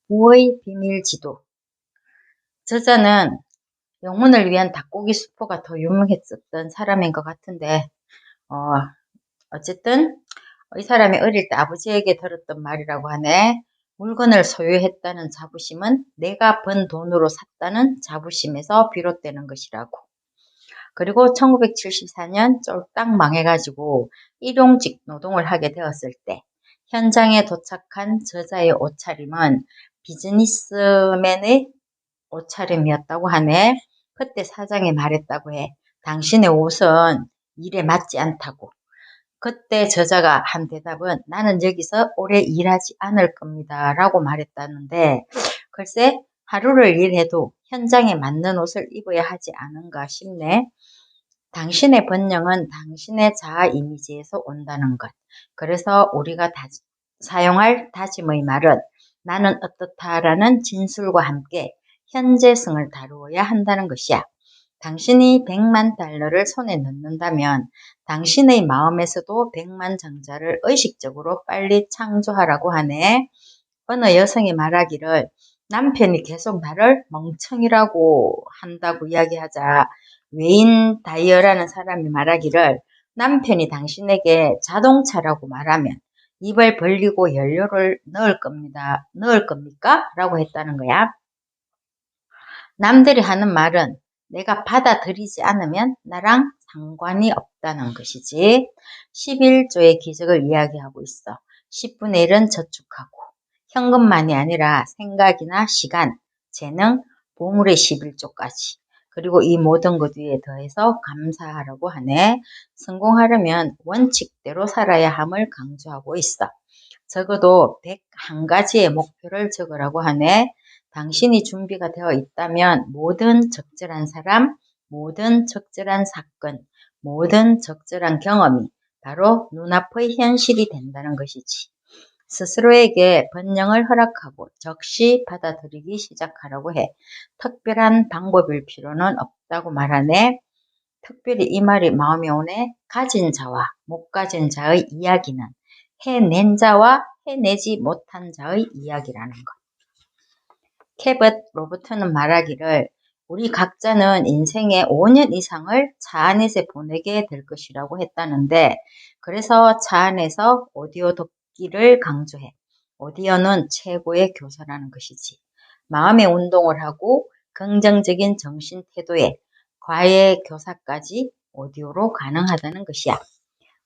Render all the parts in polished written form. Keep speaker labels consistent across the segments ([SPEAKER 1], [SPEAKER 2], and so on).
[SPEAKER 1] 부의 비밀지도. 저자는 영혼을 위한 닭고기 수포가 더 유명했었던 사람인 것 같은데, 어, 어쨌든 이 사람이 어릴 때 아버지에게 들었던 말이라고 하네. 물건을 소유했다는 자부심은 내가 번 돈으로 샀다는 자부심에서 비롯되는 것이라고. 그리고 1974년 쫄딱 망해가지고 일용직 노동을 하게 되었을 때 현장에 도착한 저자의 옷차림은 비즈니스맨의 옷차림이었다고 하네. 그때 사장이 말했다고 해. 당신의 옷은 일에 맞지 않다고. 그때 저자가 한 대답은 나는 여기서 오래 일하지 않을 겁니다 라고 말했다는데, 글쎄 하루를 일해도 현장에 맞는 옷을 입어야 하지 않은가 싶네. 당신의 번영은 당신의 자아 이미지에서 온다는 것. 그래서 우리가 사용할 다짐의 말은 나는 어떻다라는 진술과 함께 현재성을 다루어야 한다는 것이야. 당신이 100만 달러를 손에 넣는다면 당신의 마음에서도 100만 장자를 의식적으로 빨리 창조하라고 하네. 어느 여성이 말하기를 남편이 계속 나를 멍청이라고 한다고 이야기하자 웨인 다이어라는 사람이 말하기를 남편이 당신에게 자동차라고 말하면 입을 벌리고 연료를 넣을 겁니까? 라고 했다는 거야. 남들이 하는 말은 내가 받아들이지 않으면 나랑 상관이 없다는 것이지. 11조의 기적을 이야기하고 있어. 10분의 1은 저축하고 현금만이 아니라 생각이나 시간, 재능, 보물의 11조까지. 그리고 이 모든 것 위에 더해서 감사하라고 하네. 성공하려면 원칙대로 살아야 함을 강조하고 있어. 적어도 101가지의 목표를 적으라고 하네. 당신이 준비가 되어 있다면 모든 적절한 사람, 모든 적절한 사건, 모든 적절한 경험이 바로 눈앞의 현실이 된다는 것이지. 스스로에게 번영을 허락하고 적시 받아들이기 시작하라고 해. 특별한 방법일 필요는 없다고 말하네. 특별히 이 말이 마음에 오네. 가진 자와 못 가진 자의 이야기는 해낸 자와 해내지 못한 자의 이야기라는 것. 캐벗 로버트는 말하기를 우리 각자는 인생의 5년 이상을 차 안에서 보내게 될 것이라고 했다는데, 그래서 차 안에서 오디오 듣기를 강조해. 오디오는 최고의 교사라는 것이지. 마음의 운동을 하고 긍정적인 정신 태도에 과외 교사까지 오디오로 가능하다는 것이야.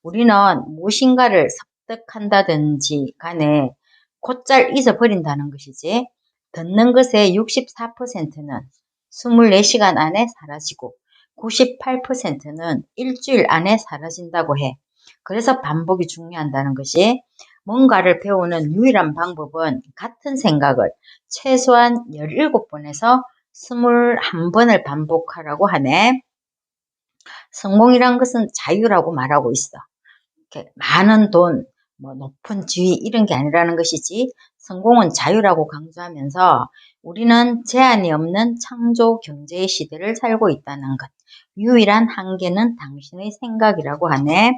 [SPEAKER 1] 우리는 무엇인가를 습득한다든지 간에 곧잘 잊어버린다는 것이지. 듣는 것의 64%는 24시간 안에 사라지고 98%는 일주일 안에 사라진다고 해. 그래서 반복이 중요하다는 것이. 뭔가를 배우는 유일한 방법은 같은 생각을 최소한 17번에서 21번을 반복하라고 하네. 성공이란 것은 자유라고 말하고 있어. 많은 돈, 높은 지위 이런 게 아니라는 것이지. 성공은 자유라고 강조하면서 우리는 제한이 없는 창조 경제의 시대를 살고 있다는 것. 유일한 한계는 당신의 생각이라고 하네.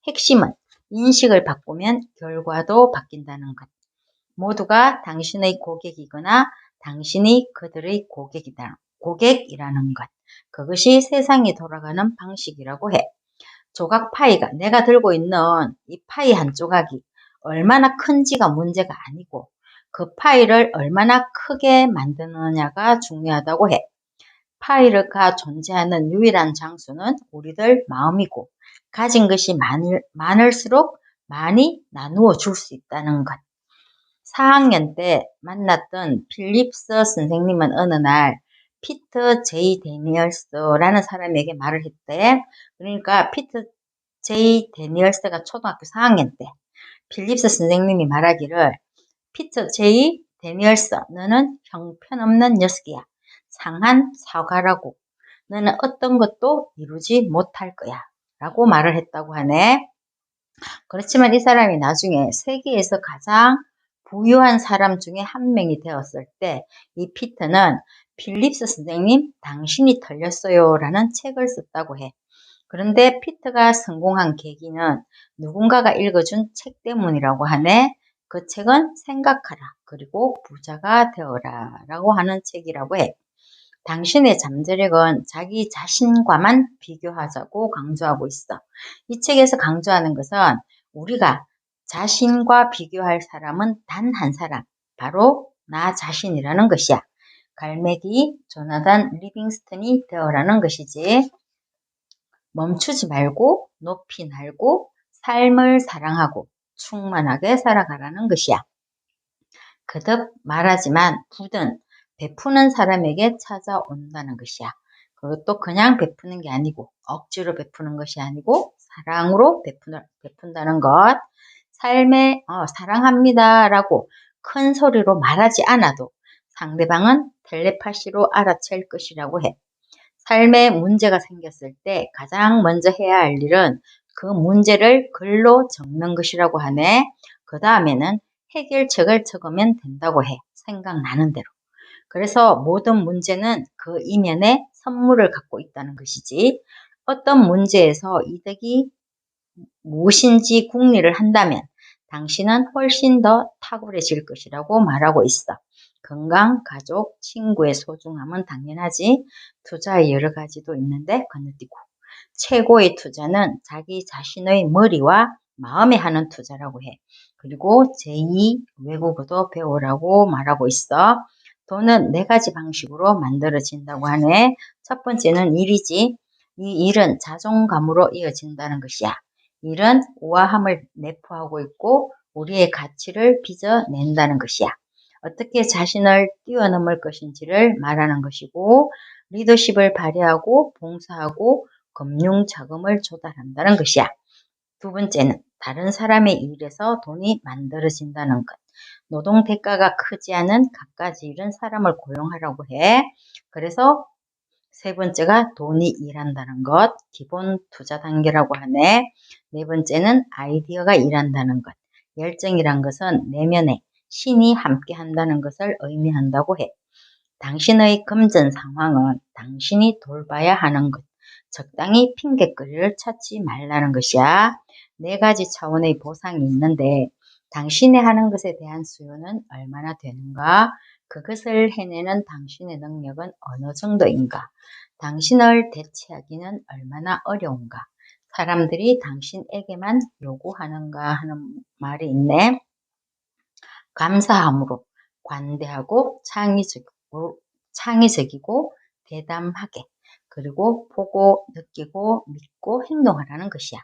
[SPEAKER 1] 핵심은 인식을 바꾸면 결과도 바뀐다는 것. 모두가 당신의 고객이거나 당신이 그들의 고객이라는 것. 그것이 세상이 돌아가는 방식이라고 해. 조각 파이가 내가 들고 있는 이 파이 한 조각이 얼마나 큰지가 문제가 아니고 그 파이를 얼마나 크게 만드느냐가 중요하다고 해. 파이가 존재하는 유일한 장소는 우리들 마음이고 가진 것이 많을수록 많이 나누어 줄 수 있다는 것. 4학년 때 만났던 필립스 선생님은 어느 날 피터 제이 데니얼스라는 사람에게 말을 했대. 그러니까 피터 제이 데니얼스가 초등학교 4학년 때 필립스 선생님이 말하기를 피터 제이 데니얼스 너는 형편없는 녀석이야. 상한 사과라고. 너는 어떤 것도 이루지 못할 거야. 라고 말을 했다고 하네. 그렇지만 이 사람이 나중에 세계에서 가장 부유한 사람 중에 한 명이 되었을 때 이 피터는 필립스 선생님 당신이 틀렸어요 라는 책을 썼다고 해. 그런데 피터가 성공한 계기는 누군가가 읽어준 책 때문이라고 하네. 그 책은 생각하라. 그리고 부자가 되어라. 라고 하는 책이라고 해. 당신의 잠재력은 자기 자신과만 비교하자고 강조하고 있어. 이 책에서 강조하는 것은 우리가 자신과 비교할 사람은 단 한 사람, 바로 나 자신이라는 것이야. 갈매기 조나단 리빙스턴이 되어라는 것이지. 멈추지 말고 높이 날고 삶을 사랑하고 충만하게 살아가라는 것이야. 거듭 말하지만 부든 베푸는 사람에게 찾아온다는 것이야. 그것도 그냥 베푸는 게 아니고 억지로 베푸는 것이 아니고 사랑으로 베푼다는 것. 삶에 사랑합니다라고 큰 소리로 말하지 않아도 상대방은 텔레파시로 알아챌 것이라고 해. 삶에 문제가 생겼을 때 가장 먼저 해야 할 일은 그 문제를 글로 적는 것이라고 하네. 그 다음에는 해결책을 적으면 된다고 해. 생각나는 대로. 그래서 모든 문제는 그 이면에 선물을 갖고 있다는 것이지. 어떤 문제에서 이득이 무엇인지 궁리를 한다면 당신은 훨씬 더 탁월해질 것이라고 말하고 있어. 건강, 가족, 친구의 소중함은 당연하지. 투자의 여러 가지도 있는데 건너뛰고. 최고의 투자는 자기 자신의 머리와 마음에 하는 투자라고 해. 그리고 제2 외국어도 배우라고 말하고 있어. 돈은 4가지 방식으로 만들어진다고 하네. 첫 번째는 일이지. 이 일은 자존감으로 이어진다는 것이야. 일은 우아함을 내포하고 있고 우리의 가치를 빚어낸다는 것이야. 어떻게 자신을 뛰어넘을 것인지를 말하는 것이고 리더십을 발휘하고 봉사하고 금융 자금을 조달한다는 것이야. 두 번째는 다른 사람의 일에서 돈이 만들어진다는 것. 노동 대가가 크지 않은 갖가지 일은 사람을 고용하라고 해. 그래서 세 번째가 돈이 일한다는 것, 기본 투자 단계라고 하네. 네 번째는 아이디어가 일한다는 것. 열정이란 것은 내면에 신이 함께 한다는 것을 의미한다고 해. 당신의 금전 상황은 당신이 돌봐야 하는 것. 적당히 핑곗거리를 찾지 말라는 것이야. 4가지 차원의 보상이 있는데 당신이 하는 것에 대한 수요는 얼마나 되는가? 그것을 해내는 당신의 능력은 어느 정도인가? 당신을 대체하기는 얼마나 어려운가? 사람들이 당신에게만 요구하는가 하는 말이 있네. 감사함으로 관대하고 창의적이고 대담하게 그리고 보고 느끼고 믿고 행동하라는 것이야.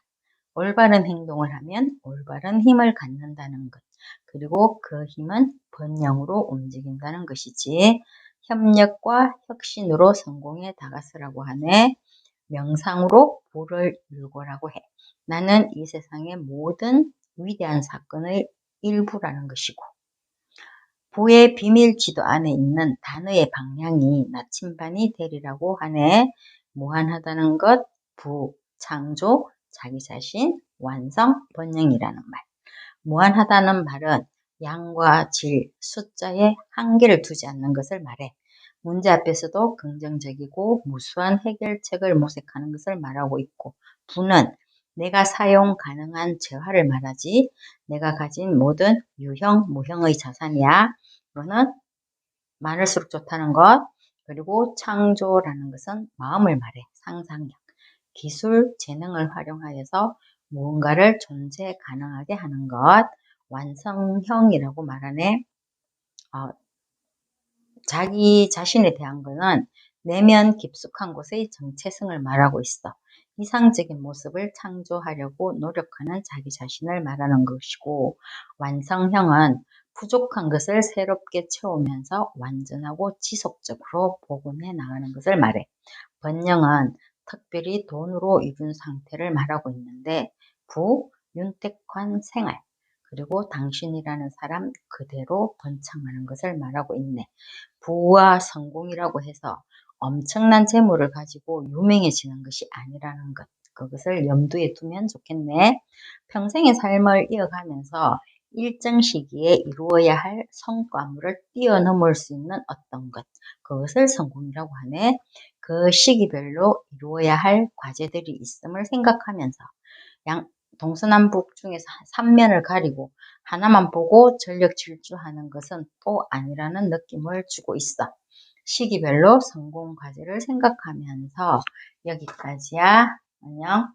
[SPEAKER 1] 올바른 행동을 하면 올바른 힘을 갖는다는 것. 그리고 그 힘은 번영으로 움직인다는 것이지. 협력과 혁신으로 성공에 다가서라고 하네. 명상으로 부를 일궈라고 해. 나는 이 세상의 모든 위대한 사건의 일부라는 것이고 부의 비밀지도 안에 있는 단어의 방향이 나침반이 되리라고 하네. 무한하다는 것, 부, 창조, 자기 자신, 완성, 번영이라는 말. 무한하다는 말은 양과 질, 숫자에 한계를 두지 않는 것을 말해. 문제 앞에서도 긍정적이고 무수한 해결책을 모색하는 것을 말하고 있고, 부는 내가 사용 가능한 재화를 말하지 내가 가진 모든 유형, 무형의 자산이야. 이거는 많을수록 좋다는 것. 그리고 창조라는 것은 마음을 말해. 상상력. 기술, 재능을 활용하여서 무언가를 존재 가능하게 하는 것. 완성형이라고 말하네. 자기 자신에 대한 거는 내면 깊숙한 곳의 정체성을 말하고 있어. 이상적인 모습을 창조하려고 노력하는 자기 자신을 말하는 것이고, 완성형은 부족한 것을 새롭게 채우면서 완전하고 지속적으로 복원해 나가는 것을 말해. 번영은 특별히 돈으로 이룬 상태를 말하고 있는데, 윤택한 생활, 그리고 당신이라는 사람 그대로 번창하는 것을 말하고 있네. 부와 성공이라고 해서 엄청난 재물을 가지고 유명해지는 것이 아니라는 것. 그것을 염두에 두면 좋겠네. 평생의 삶을 이어가면서 일정 시기에 이루어야 할 성과물을 뛰어넘을 수 있는 어떤 것. 그것을 성공이라고 하네. 그 시기별로 이루어야 할 과제들이 있음을 생각하면서 동서남북 중에서 3면을 가리고 하나만 보고 전력 질주하는 것은 또 아니라는 느낌을 주고 있어. 시기별로 성공 과제를 생각하면서 여기까지야. 안녕.